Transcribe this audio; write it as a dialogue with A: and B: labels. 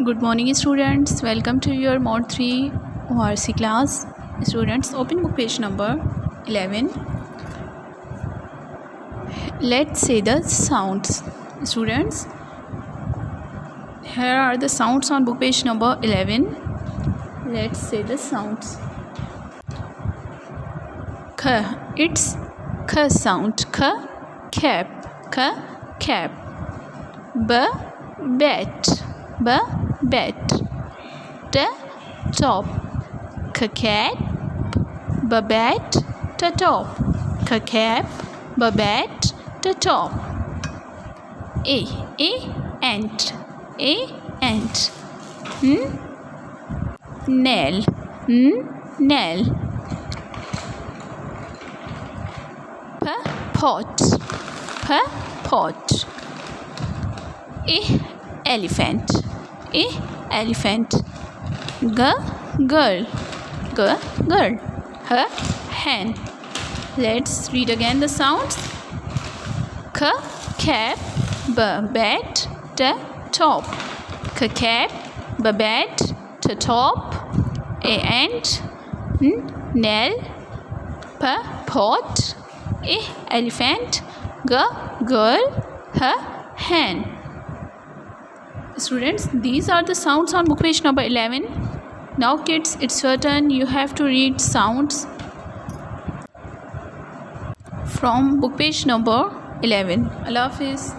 A: Good morning students, welcome to your Mont 3 ORC class. Students, open book page number 11. Let's say the sounds. Students, here are the sounds on book page number 11. Let's say the sounds. K, it's K sound. K, cap. K, cap. B, bat. B, bat. T, top. K, cat. B, bat. T, top. K, cap. B, bat. T, top. A, ant. A, ant. Nail. Nail. P, pot. P, pot. Elephant. Elephant. Girl. Girl. Hen. Let's read again the sounds. K, cap. B, bat. T, top. K, cap. B, bat. T, top. A, ant. Nail. P, pot. Elephant. Girl. Hen. Students, these are the sounds on book page number 11. Now kids, it's your turn. You have to read sounds from book page number 11. Allah Hafiz.